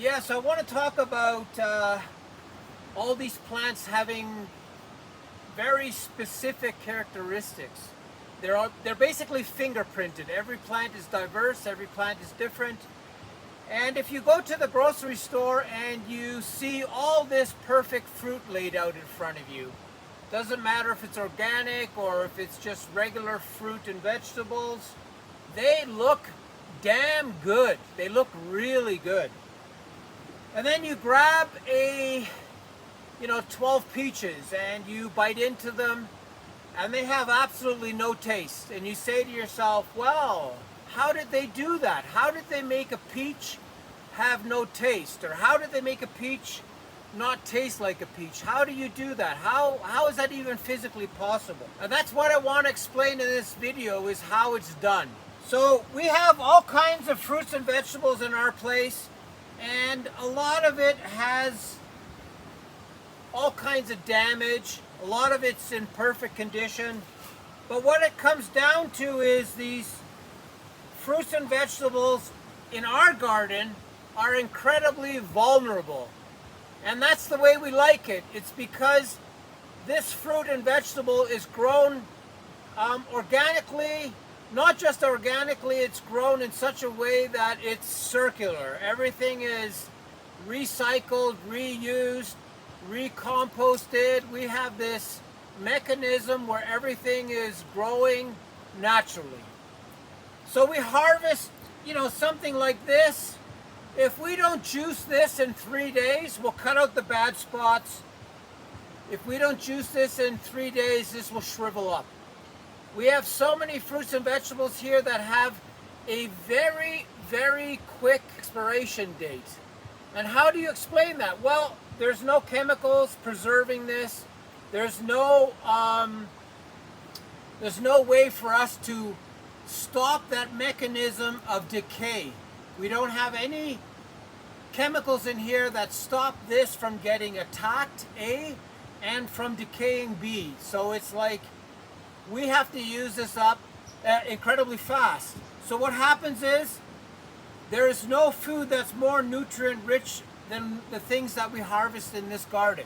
Yes, I want to talk about all these plants having very specific characteristics. They're basically fingerprinted. Every plant is diverse, every plant is different. And if you go to the grocery store and you see all this perfect fruit laid out in front of you, doesn't matter if it's organic or if it's just regular fruit and vegetables, they look damn good. They look really good. And then you grab 12 peaches and you bite into them and they have absolutely no taste. And you say to yourself, well, how did they do that? How did they make a peach have no taste? Or how did they make a peach not taste like a peach? How do you do that? How is that even physically possible? And that's what I want to explain in this video, is how it's done. So we have all kinds of fruits and vegetables in our place, and a lot of it has all kinds of damage. A lot of it's in perfect condition. But what it comes down to is these fruits and vegetables in our garden are incredibly vulnerable. And that's the way we like it. It's because this fruit and vegetable is grown organically. Not just organically, it's grown in such a way that it's circular. Everything is recycled, reused, recomposted. We have this mechanism where everything is growing naturally. So we harvest, something like this. If we don't juice this in 3 days, we'll cut out the bad spots. If we don't juice this in 3 days, this will shrivel up. We have so many fruits and vegetables here that have a very, very quick expiration date. And how do you explain that? Well, there's no chemicals preserving this. There's no way for us to stop that mechanism of decay. We don't have any chemicals in here that stop this from getting attacked, A, and from decaying, B. So it's like we have to use this up incredibly fast. So what happens is there is no food that's more nutrient rich than the things that we harvest in this garden.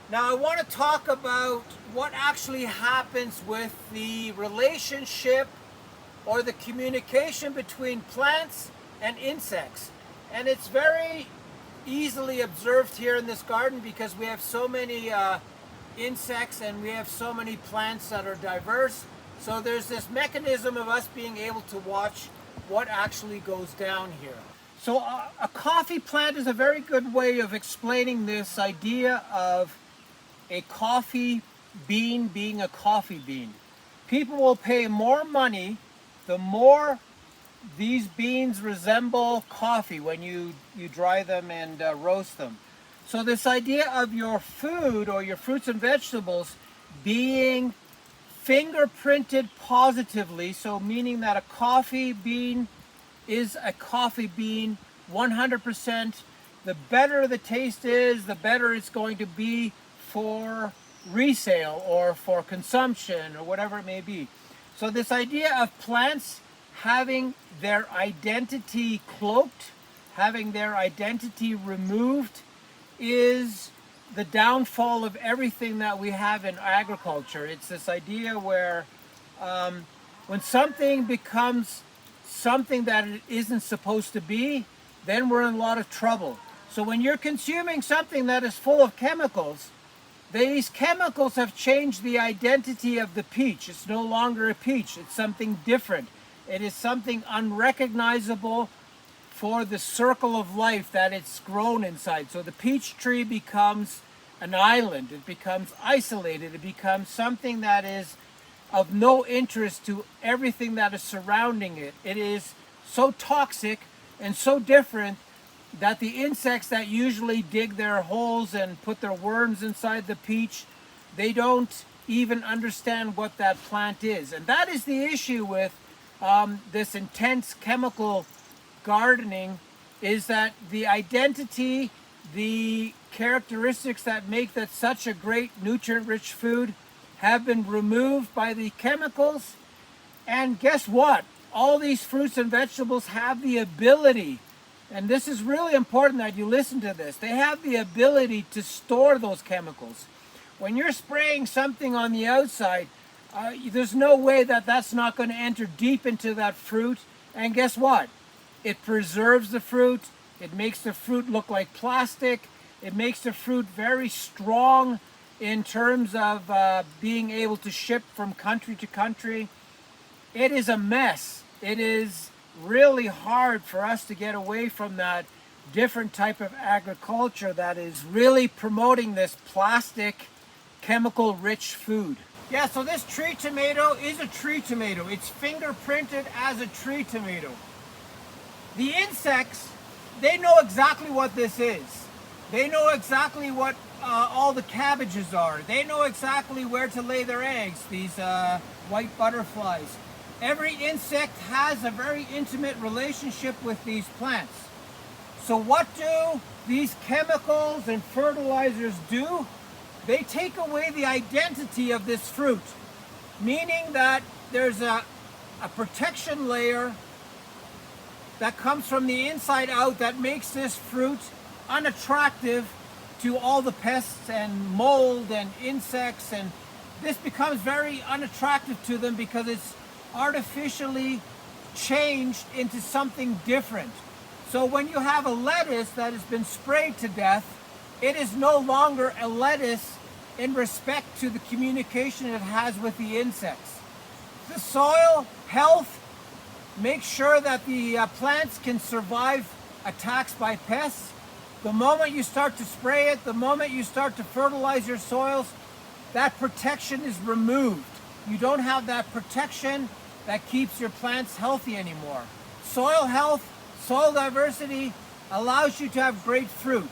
Now I want to talk about what actually happens with the relationship or the communication between plants and insects. And it's very easily observed here in this garden because we have so many insects and we have so many plants that are diverse. So there's this mechanism of us being able to watch what actually goes down here. So a coffee plant is a very good way of explaining this idea of a coffee bean being a coffee bean. People will pay more money the more these beans resemble coffee when you dry them and roast them. So this idea of your food or your fruits and vegetables being fingerprinted positively, so meaning that a coffee bean is a coffee bean 100%, the better the taste is, the better it's going to be for resale or for consumption or whatever it may be. So this idea of plants having their identity cloaked, having their identity removed, is the downfall of everything that we have in agriculture. It's this idea where when something becomes something that it isn't supposed to be, then we're in a lot of trouble. So when you're consuming something that is full of chemicals, these chemicals have changed the identity of the peach. It's no longer a peach. It's something different. It is something unrecognizable for the circle of life that it's grown inside. So the peach tree becomes an island. It becomes isolated. It becomes something that is of no interest to everything that is surrounding it. It is so toxic and so different that the insects that usually dig their holes and put their worms inside the peach, they don't even understand what that plant is. And that is the issue with this intense chemical gardening, is that the identity, the characteristics that make that such a great nutrient-rich food have been removed by the chemicals. And guess what? All these fruits and vegetables have the ability and this is really important that you listen to this, they have the ability to store those chemicals. When you're spraying something on the outside, there's no way that that's not going to enter deep into that fruit. And guess what? It preserves the fruit. It makes the fruit look like plastic. It makes the fruit very strong in terms of being able to ship from country to country. It is a mess. It is really hard for us to get away from that different type of agriculture that is really promoting this plastic, chemical-rich food. Yeah, so this tree tomato is a tree tomato. It's fingerprinted as a tree tomato. The insects, they know exactly what this is. They know exactly what all the cabbages are. They know exactly where to lay their eggs, these white butterflies. Every insect has a very intimate relationship with these plants. So what do these chemicals and fertilizers do? They take away the identity of this fruit, meaning that there's a protection layer that comes from the inside out that makes this fruit unattractive to all the pests and mold and insects, and this becomes very unattractive to them because it's artificially changed into something different. So when you have a lettuce that has been sprayed to death, it is no longer a lettuce in respect to the communication it has with the insects. The soil health makes sure that the plants can survive attacks by pests. The moment you start to spray it, the moment you start to fertilize your soils, that protection is removed. You don't have that protection that keeps your plants healthy anymore. Soil health, soil diversity allows you to have great fruit.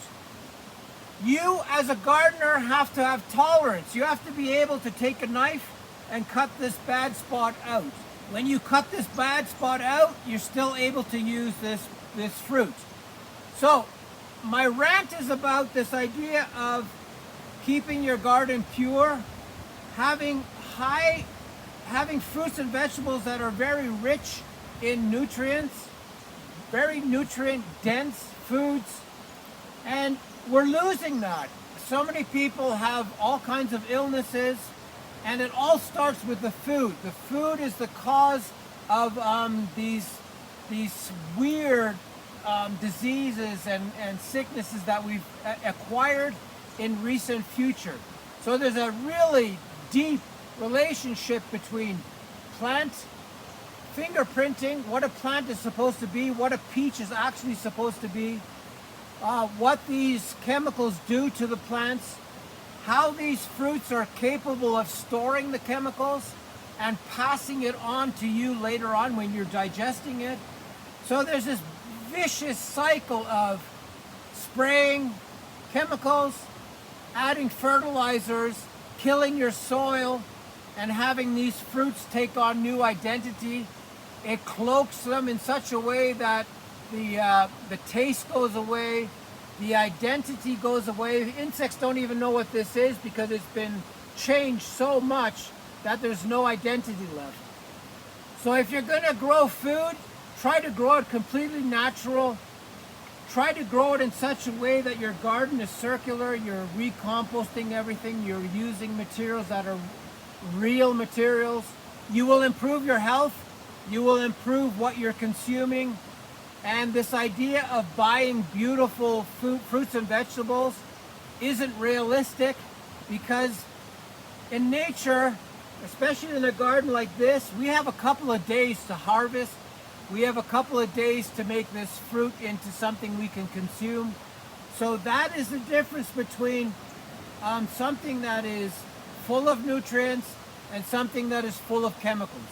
You as a gardener have to have tolerance. You have to be able to take a knife and cut this bad spot out. When you cut this bad spot out, you're still able to use this fruit. So my rant is about this idea of keeping your garden pure, having fruits and vegetables that are very rich in nutrients, very nutrient dense foods, and we're losing that. So many people have all kinds of illnesses, and it all starts with the food. The food is the cause of these weird diseases and sicknesses that we've acquired in recent future. So there's a really deep relationship between plant fingerprinting, what a plant is supposed to be, what a peach is actually supposed to be, what these chemicals do to the plants, how these fruits are capable of storing the chemicals and passing it on to you later on when you're digesting it. So there's this vicious cycle of spraying chemicals, adding fertilizers, killing your soil, and having these fruits take on new identity. It cloaks them in such a way that the taste goes away, the identity goes away. Insects don't even know what this is because it's been changed so much that there's no identity left. So if you're gonna grow food, try to grow it completely natural. Try to grow it in such a way that your garden is circular, you're recomposting everything, you're using materials that are real materials. You will improve your health, you will improve what you're consuming, and this idea of buying beautiful fruits and vegetables isn't realistic because in nature, especially in a garden like this, we have a couple of days to harvest. We have a couple of days to make this fruit into something we can consume. So that is the difference between something that is full of nutrients and something that is full of chemicals.